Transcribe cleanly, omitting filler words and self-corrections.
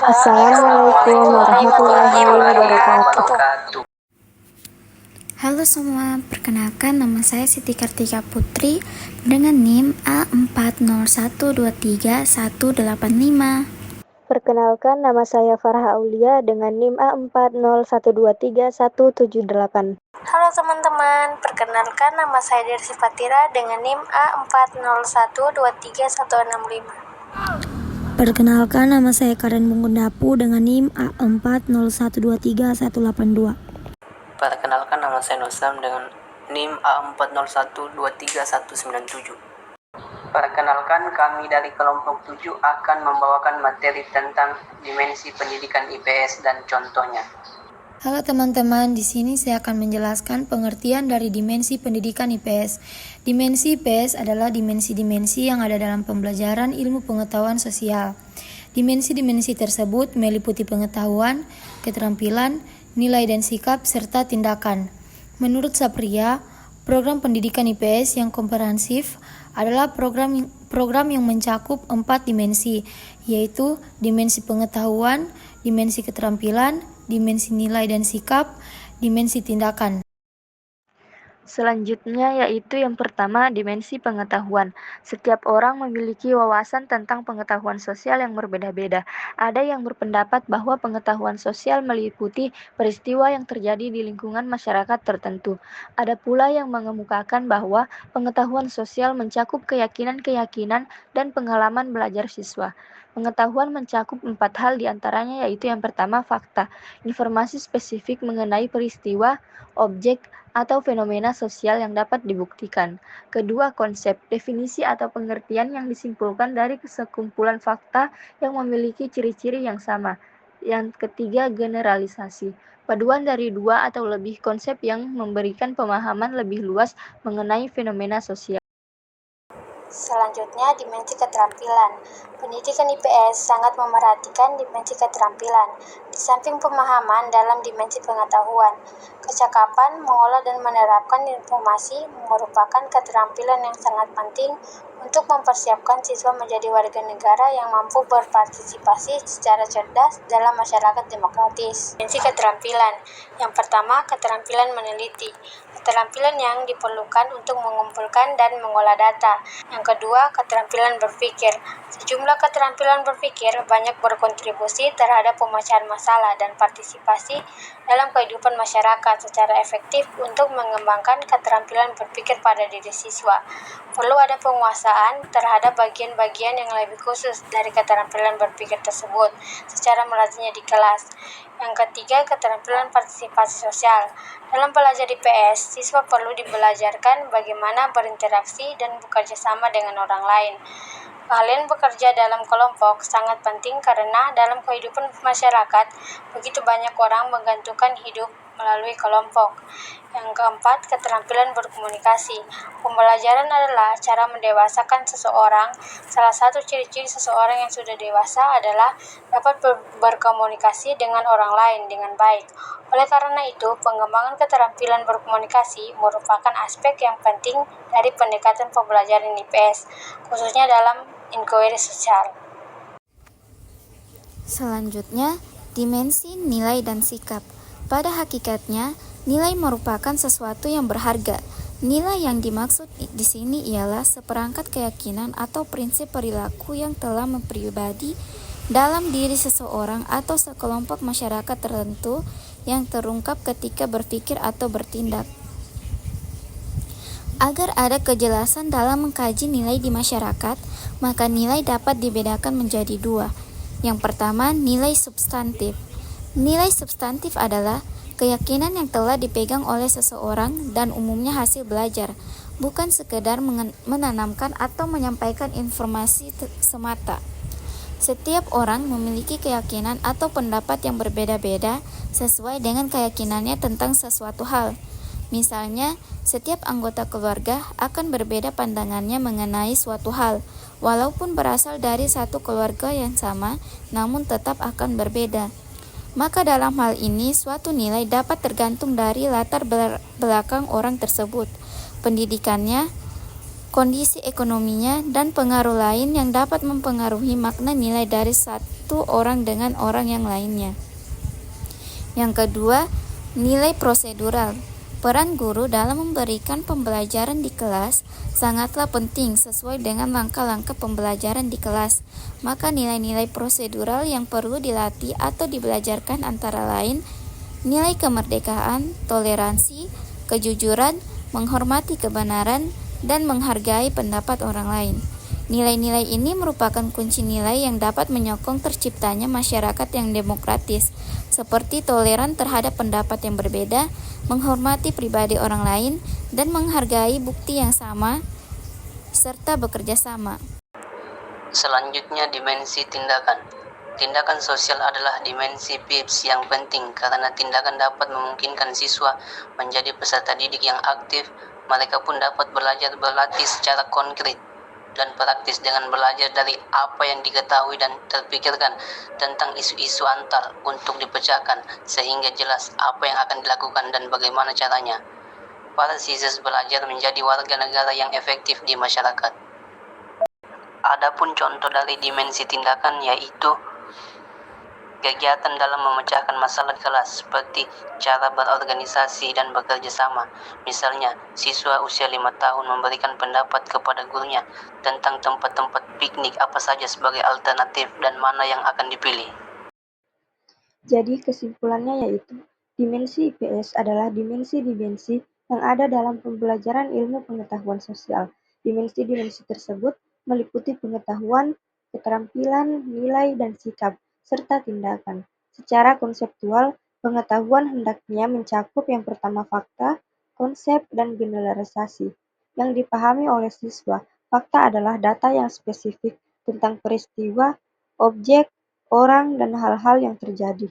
Assalamualaikum warahmatullahi wabarakatuh. Halo semua, perkenalkan nama saya Siti Kartika Putri dengan NIM A40123185. Perkenalkan, nama saya Farha Aulia dengan NIM A40123178. Halo teman-teman, perkenalkan nama saya Dersi Fatira dengan NIM A40123165. Perkenalkan, nama saya Karen Bungundapu dengan NIM A40123182. Perkenalkan, nama saya Nusam dengan NIM A40123197. Perkenalkan, kami dari kelompok 7 akan membawakan materi tentang dimensi pendidikan IPS dan contohnya. Halo teman-teman, di sini saya akan menjelaskan pengertian dari dimensi pendidikan IPS. Dimensi IPS adalah dimensi-dimensi yang ada dalam pembelajaran ilmu pengetahuan sosial. Dimensi-dimensi tersebut meliputi pengetahuan, keterampilan, nilai dan sikap, serta tindakan. Menurut Sapria, program pendidikan IPS yang komprehensif adalah program yang mencakup 4 dimensi, yaitu dimensi pengetahuan, dimensi keterampilan, dimensi nilai dan sikap, dimensi tindakan. Selanjutnya yaitu yang pertama, dimensi pengetahuan. Setiap orang memiliki wawasan tentang pengetahuan sosial yang berbeda-beda. Ada yang berpendapat bahwa pengetahuan sosial meliputi peristiwa yang terjadi di lingkungan masyarakat tertentu. Ada pula yang mengemukakan bahwa pengetahuan sosial mencakup keyakinan-keyakinan dan pengalaman belajar siswa. Pengetahuan mencakup 4 hal diantaranya, yaitu yang pertama, fakta, informasi spesifik mengenai peristiwa, objek, atau fenomena sosial yang dapat dibuktikan. Kedua, konsep, definisi atau pengertian yang disimpulkan dari sekumpulan fakta yang memiliki ciri-ciri yang sama. Yang ketiga, generalisasi, paduan dari 2 atau lebih konsep yang memberikan pemahaman lebih luas mengenai fenomena sosial. Selanjutnya, dimensi keterampilan. Pendidikan IPS sangat memerhatikan dimensi keterampilan. Di samping pemahaman dalam dimensi pengetahuan, kecakapan mengolah dan menerapkan informasi merupakan keterampilan yang sangat penting untuk mempersiapkan siswa menjadi warga negara yang mampu berpartisipasi secara cerdas dalam masyarakat demokratis. Dimensi keterampilan. Yang pertama, keterampilan meneliti. Keterampilan yang diperlukan untuk mengumpulkan dan mengolah data. Yang kedua, keterampilan berpikir. Sejumlah keterampilan berpikir banyak berkontribusi terhadap pemecahan masalah dan partisipasi dalam kehidupan masyarakat secara efektif untuk mengembangkan keterampilan berpikir pada diri siswa. Perlu ada penguasaan terhadap bagian-bagian yang lebih khusus dari keterampilan berpikir tersebut secara melatihnya di kelas. Yang ketiga, keterampilan partisipasi sosial. Dalam belajar IPS, siswa perlu dibelajarkan bagaimana berinteraksi dan bekerja sama dengan orang lain. Keahlian bekerja dalam kelompok sangat penting karena dalam kehidupan masyarakat, begitu banyak orang menggantungkan hidup melalui kelompok. Yang keempat, keterampilan berkomunikasi. Pembelajaran adalah cara mendewasakan seseorang. Salah satu ciri-ciri seseorang yang sudah dewasa adalah dapat berkomunikasi dengan orang lain dengan baik. Oleh karena itu, pengembangan keterampilan berkomunikasi merupakan aspek yang penting dari pendekatan pembelajaran IPS, khususnya dalam inquiry sosial. Selanjutnya, dimensi nilai dan sikap. Pada hakikatnya, nilai merupakan sesuatu yang berharga. Nilai yang dimaksud di sini ialah seperangkat keyakinan atau prinsip perilaku yang telah mempribadi dalam diri seseorang atau sekelompok masyarakat tertentu yang terungkap ketika berpikir atau bertindak. Agar ada kejelasan dalam mengkaji nilai di masyarakat, maka nilai dapat dibedakan menjadi 2. Yang pertama, nilai substantif. Nilai substantif adalah keyakinan yang telah dipegang oleh seseorang dan umumnya hasil belajar, bukan sekedar menanamkan atau menyampaikan informasi semata. Setiap orang memiliki keyakinan atau pendapat yang berbeda-beda sesuai dengan keyakinannya tentang sesuatu hal. Misalnya, setiap anggota keluarga akan berbeda pandangannya mengenai suatu hal, walaupun berasal dari satu keluarga yang sama, namun tetap akan berbeda. Maka dalam hal ini, suatu nilai dapat tergantung dari latar belakang orang tersebut, pendidikannya, kondisi ekonominya, dan pengaruh lain yang dapat mempengaruhi makna nilai dari satu orang dengan orang yang lainnya. Yang kedua, nilai prosedural. Peran guru dalam memberikan pembelajaran di kelas sangatlah penting sesuai dengan langkah-langkah pembelajaran di kelas. Maka nilai-nilai prosedural yang perlu dilatih atau dibelajarkan antara lain nilai kemerdekaan, toleransi, kejujuran, menghormati kebenaran, dan menghargai pendapat orang lain. Nilai-nilai ini merupakan kunci nilai yang dapat menyokong terciptanya masyarakat yang demokratis, seperti toleran terhadap pendapat yang berbeda, menghormati pribadi orang lain, dan menghargai bukti yang sama, serta bekerja sama. Selanjutnya, dimensi tindakan. Tindakan sosial adalah dimensi PIPS yang penting karena tindakan dapat memungkinkan siswa menjadi peserta didik yang aktif. Mereka pun dapat belajar berlatih secara konkret dan praktis dengan belajar dari apa yang diketahui dan terpikirkan tentang isu-isu antar untuk dipecahkan sehingga jelas apa yang akan dilakukan dan bagaimana caranya. Para siswa belajar menjadi warga negara yang efektif di masyarakat. Adapun contoh dari dimensi tindakan yaitu kegiatan dalam memecahkan masalah kelas seperti cara berorganisasi dan bekerja sama. Misalnya, siswa usia 5 tahun memberikan pendapat kepada gurunya tentang tempat-tempat piknik apa saja sebagai alternatif dan mana yang akan dipilih. Jadi kesimpulannya yaitu, dimensi IPS adalah dimensi-dimensi yang ada dalam pembelajaran ilmu pengetahuan sosial. Dimensi-dimensi tersebut meliputi pengetahuan, keterampilan, nilai, dan sikap, serta tindakan. Secara konseptual, pengetahuan hendaknya mencakup yang pertama fakta, konsep, dan generalisasi. Yang dipahami oleh siswa, fakta adalah data yang spesifik tentang peristiwa, objek, orang, dan hal-hal yang terjadi.